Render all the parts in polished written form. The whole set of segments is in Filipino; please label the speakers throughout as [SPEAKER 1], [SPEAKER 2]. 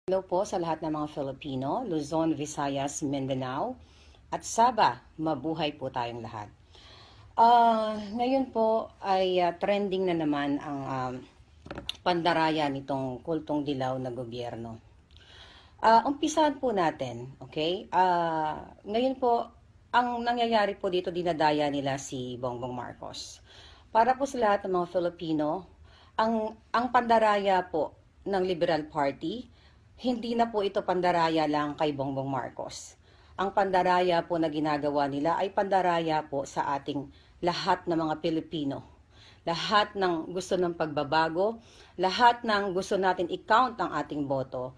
[SPEAKER 1] Hello po sa lahat ng mga Filipino, Luzon, Visayas, Mindanao, at Sabah. Mabuhay po tayong lahat. Ngayon po ay trending na naman ang pandaraya nitong kultong dilaw na gobyerno. Umpisahan po natin, okay? Ngayon po, ang nangyayari po dito, dinadaya nila si Bongbong Marcos. Para po sa lahat ng mga Filipino, ang pandaraya po ng Liberal Party, hindi na po ito pandaraya lang kay Bongbong Marcos. Ang pandaraya po na ginagawa nila ay pandaraya po sa ating lahat ng mga Pilipino. Lahat ng gusto ng pagbabago, lahat ng gusto natin i-count ang ating boto,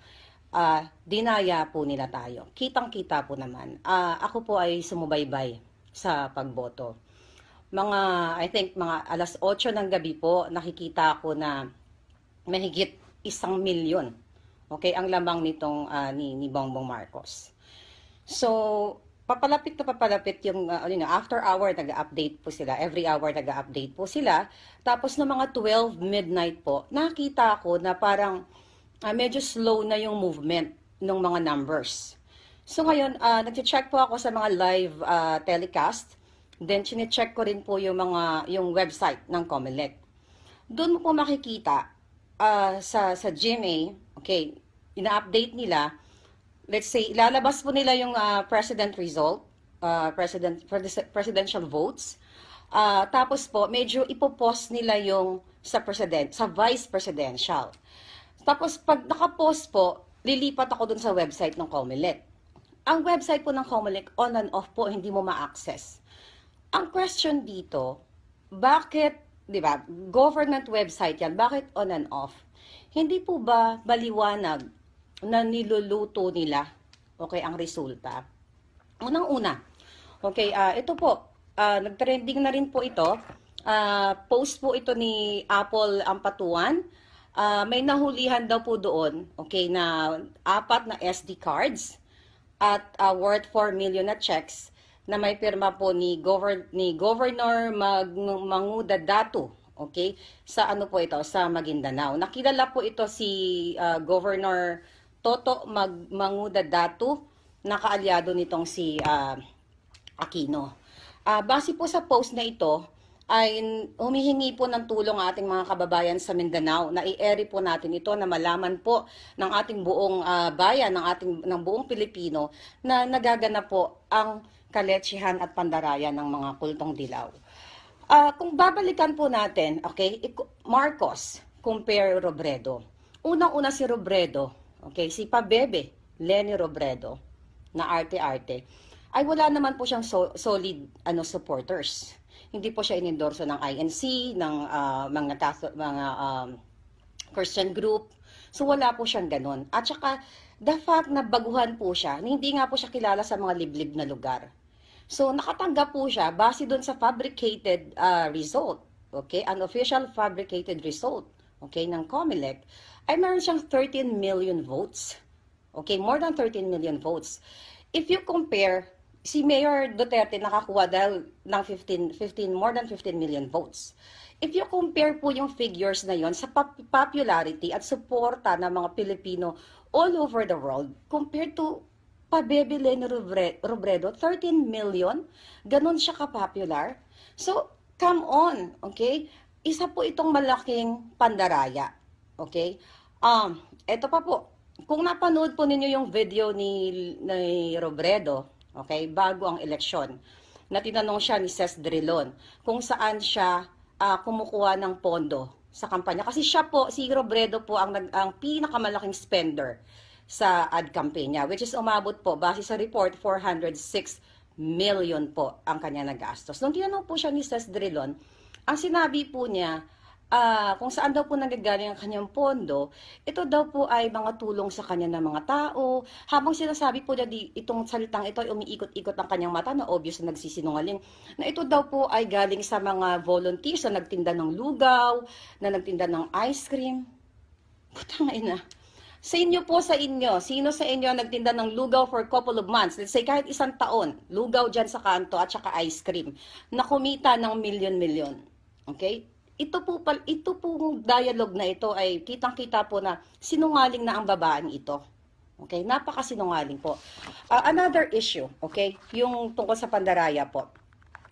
[SPEAKER 1] dinaya po nila tayo. Kitang-kita po naman. Ako po ay sumubaybay sa pagboto. I think mga alas 8 ng gabi po, nakikita ko na mahigit 1,000,000. Okay, ang lamang nitong ni Bongbong Marcos. So, papalapit na papalapit yung after hour nag-update po sila. Every hour nag-update po sila. Tapos no mga 12 midnight po, nakita ko na parang medyo slow na yung movement ng mga numbers. So ngayon, nag-check po ako sa mga live telecast. Then chine-check ko rin po yung website ng COMELEC. Doon mo po makikita sa GMA, okay, ina-update nila. Let's say, ilalabas po nila yung president result, presidential votes. Tapos po, medyo ipopost nila yung sa vice presidential. Tapos pag nakapost po, lilipat ako dun sa website ng COMELEC. Ang website po ng COMELEC, on and off po, hindi mo ma-access. Ang question dito, bakit, di ba, government website yan, bakit on and off? Hindi po ba baliwanag na niluluto nila, okay, ang resulta? Unang-una, okay, ito po, nag-trending na rin po ito, post po ito ni Apple Ampatuan. May nahulihan daw po doon, okay, na 4 na SD cards at worth 4 million na checks na may pirma po ni Governor Manguda Datu, okay, sa ano po ito, sa Maguindanao. Nakilala po ito si Governor Toto Manguda Datu, nakaalyado nitong si Aquino. Base po sa post na ito, ay humihingi po ng tulong ating mga kababayan sa Mindanao na i-eri po natin ito na malaman po ng ating buong bayan, ng buong Pilipino na nagaganap po ang kaletsihan at pandaraya ng mga kultong dilaw. Kung babalikan po natin, okay, Marcos compare Robredo. Unang-una si Robredo, okay, si Pabebe, Leni Robredo, na arte-arte, ay wala naman po siyang solid supporters. Hindi po siya inendorso ng INC, ng mga Christian group. So wala po siyang ganun. At saka, the fact na baguhan po siya, hindi nga po siya kilala sa mga liblib na lugar. So nakatanggap po siya base doon sa fabricated result. Okay, unofficial fabricated result, okay, ng COMELEC, ay meron siyang 13 million votes. Okay, more than 13 million votes. If you compare, si Mayor Duterte nakakuha dahil ng more than 15 million votes. If you compare po yung figures na yon sa popularity at suporta ng mga Pilipino all over the world, compared to Pabebe Leni Robredo, 13 million, ganun siya ka-popular. So, come on, okay? Isa po itong malaking pandaraya, okay? Ito pa po, kung napanood po ninyo yung video ni Robredo, okay, bago ang eleksyon, na tinanong siya ni Ces Drilon kung saan siya kumukuha ng pondo sa kampanya. Kasi siya po, si Robredo po ang pinakamalaking spender sa ad campaign niya, which is umabot po, base sa report, 406 million po ang kanya nagastos. Nung tinanong po siya ni Ces Drilon, ang sinabi po niya, kung saan daw po nagagaling ang kanyang pondo, ito daw po ay mga tulong sa kanya ng mga tao. Habang sinasabi po niya, itong salitang ito ay umiikot-ikot ang kanyang mata na obvious na nagsisinungaling, na ito daw po ay galing sa mga volunteers na nagtinda ng lugaw, na nagtinda ng ice cream. Putang ina. Sa inyo po, sino sa inyo nagtinda ng lugaw for a couple of months, let's say kahit 1 taon, lugaw dyan sa kanto at saka ice cream, na kumita ng milyon-milyon. Okay? ito po dialogue na ito ay kitang-kita po na sinungaling na ang babaeng ito. Okay, napakasinungaling po. Another issue, okay, yung tungkol sa Pandaraya po.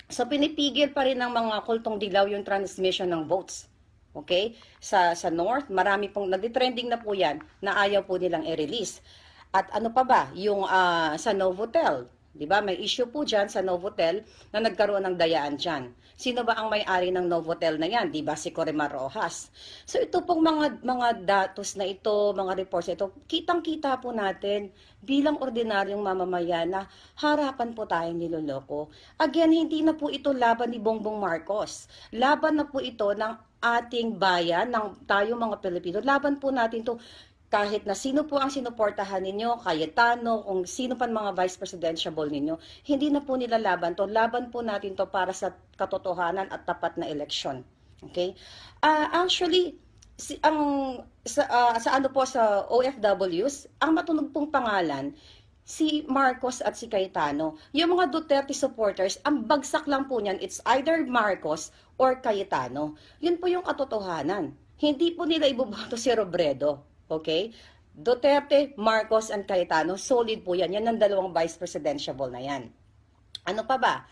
[SPEAKER 1] So pinipigil pa rin ng mga kultong dilaw yung transmission ng votes. Okay? Sa North, marami pong nagdi-trending na po 'yan na ayaw po nilang i-release. At ano pa ba, yung sa Novotel, 'di ba? May issue po diyan sa Novotel na nagkaroon ng dayaan diyan. Sino ba ang may-ari ng Novotel na 'yan? 'Di ba si Corimar Rojas? So ito pong mga datos na ito, mga reports na ito, kitang-kita po natin bilang ordinaryong mamamayan na harapan po tayong niloloko. Again, hindi na po ito laban ni Bongbong Marcos. Laban na po ito ng ating bayan, ng tayo mga Pilipino. Laban po natin to kahit na sino po ang sinuportahan ninyo, Cayetano, kung sino pa mga vice presidential ninyo, hindi na po nila laban to. Laban po natin to para sa katotohanan at tapat na eleksyon. Okay? Actually, sa ano po sa OFWs, ang matunog pong pangalan, si Marcos at si Cayetano. Yung mga Duterte supporters, ang bagsak lang po niyan, it's either Marcos or Cayetano. Yun po yung katotohanan. Hindi po nila iboboto si Robredo. Okay? Duterte, Marcos, and Cayetano, solid po yan. Yan ang dalawang vice presidential na yan. Ano pa ba?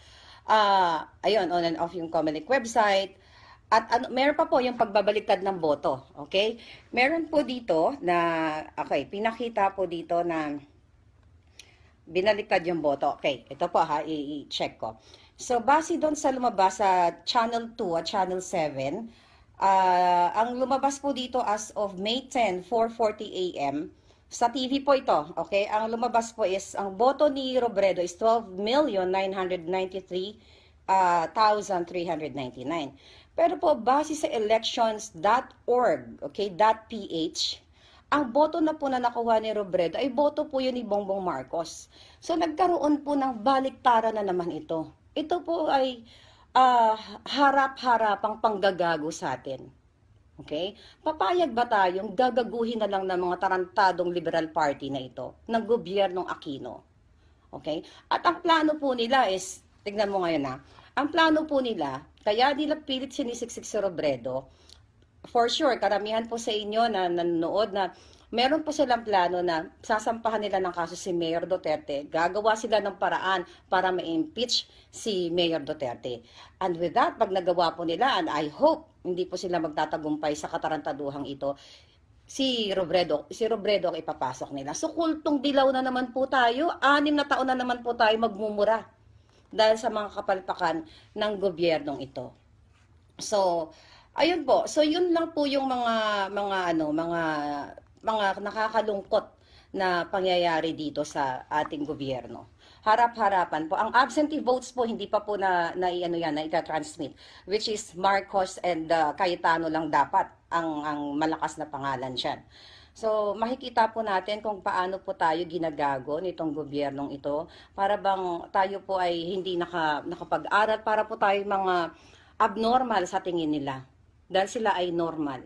[SPEAKER 1] Ayun, on and off yung Comelec website. At meron pa po yung pagbabaliktad ng boto. Okay? Meron po dito na, okay, pinakita po dito na binaliktad yung boto. Okay, ito po ha, i-check ko. So, base doon sa lumabas sa Channel 2 at Channel 7, ang lumabas po dito as of May 10, 4:40 a.m. Sa TV po ito, okay? Ang lumabas po is, ang boto ni Robredo is 12,993,399. Pero po, base sa elections.org, okay, .ph, ang boto na po na nakuha ni Robredo ay boto po yun ni Bongbong Marcos. So nagkaroon po ng baliktaran na naman ito. Ito po ay harap-harapang panggagago sa atin. Okay? Papayag ba tayong gagaguhin na lang ng mga tarantadong Liberal Party na ito, ng gobyernong Aquino? Okay? At ang plano po nila is, tignan mo ngayon na, ang plano po nila, kaya nila pilit sinisiksik si Robredo, for sure, karamihan po sa inyo na nanonood na meron po silang plano na sasampahan nila ng kaso si Mayor Duterte. Gagawa sila ng paraan para ma-impeach si Mayor Duterte. And with that, pag nagawa po nila, and I hope hindi po sila magtatagumpay sa katarantaduhang ito, si Robredo ang ipapasok nila. So kultong dilaw na naman po tayo, 6 na taon na naman po tayo magmumura dahil sa mga kapalpakan ng gobyernong ito. So, ayun po. So yun lang po yung mga nakakalungkot na pangyayari dito sa ating gobyerno. Harap-harapan po. Ang absentee votes po hindi pa po na ita-transmit, which is Marcos and Cayetano lang dapat ang malakas na pangalan diyan. So, makikita po natin kung paano po tayo ginagago nitong gobyernong ito para bang tayo po ay hindi nakapag-aral, para po tayo mga abnormal sa tingin nila dahil sila ay normal.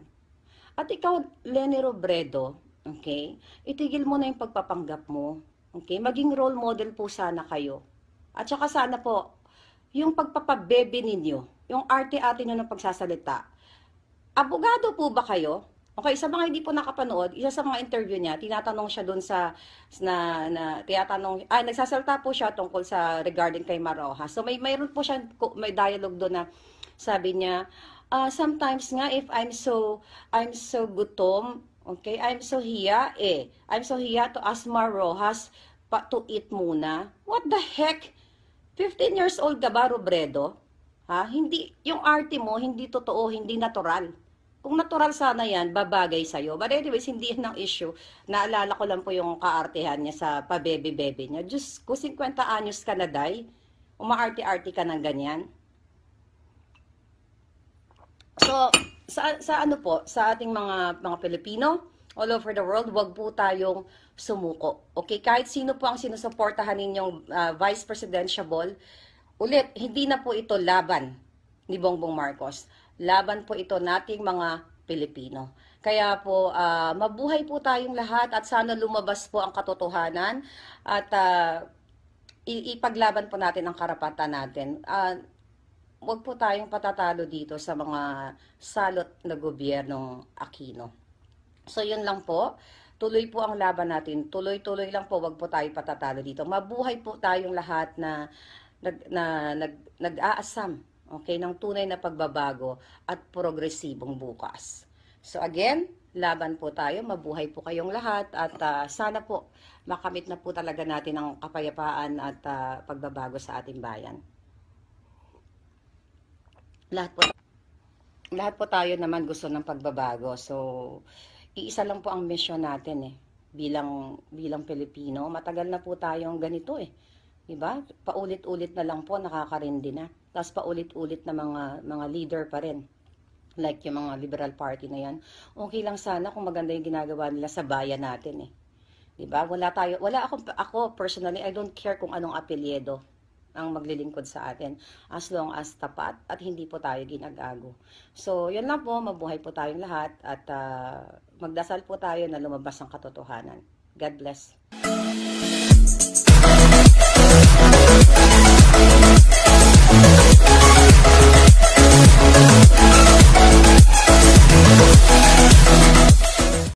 [SPEAKER 1] At ikaw, Leni Robredo, okay, itigil mo na yung pagpapanggap mo. Okay, maging role model po sana kayo. At saka sana po, yung pagpapabebe ninyo, yung arte-arte nyo ng pagsasalita. Abogado po ba kayo? Okay, sa mga hindi po nakapanood, isa sa mga interview niya, tinatanong siya doon nagsasalita po siya tungkol sa regarding kay Maroja. So mayroon po siya, may dialogue doon na sabi niya, sometimes nga if I'm so gutom, okay, I'm so hiya to ask Marojas to eat muna. What the heck? 15 years old ka ba, Robredo? Ha? Hindi, yung arte mo, hindi totoo, hindi natural. Kung natural sana yan, babagay sa'yo. But anyways, hindi yan ang issue. Naalala ko lang po yung kaartehan niya sa pabebe-bebe niya. Diyos ko, 50 anyos ka na, day. Umaarte-arte ka ng ganyan. So, sa ano po, sa ating mga Pilipino, all over the world, wag po tayong sumuko. Okay, kahit sino po ang sinusuportahan ninyong vice presidential, ulit, hindi na po ito laban ni Bongbong Marcos. Laban po ito nating mga Pilipino. Kaya po, mabuhay po tayong lahat at sana lumabas po ang katotohanan at ipaglaban po natin ang karapatan natin. Huwag po tayong patatalo dito sa mga salot na gobyernong Aquino. So, yun lang po. Tuloy po ang laban natin. Tuloy-tuloy lang po, wag po tayo patatalo dito. Mabuhay po tayong lahat na nag-aasam, okay, ng tunay na pagbabago at progresibong bukas. So again, laban po tayo, mabuhay po kayong lahat at sana po makamit na po talaga natin ang kapayapaan at pagbabago sa ating bayan. Lahat po tayo naman gusto ng pagbabago. So, iisa lang po ang mission natin bilang Pilipino. Matagal na po tayong ganito Diba? Paulit-ulit na lang po, nakakarindi na. Tapos paulit-ulit na mga leader pa rin. Like yung mga Liberal Party na yan. Okay lang sana kung maganda yung ginagawa nila sa bayan natin Diba? Ako personally, I don't care kung anong apelyedo ang maglilingkod sa atin. As long as tapat at hindi po tayo ginagago. So, yun lang po. Mabuhay po tayong lahat. At magdasal po tayo na lumabas ang katotohanan. God bless.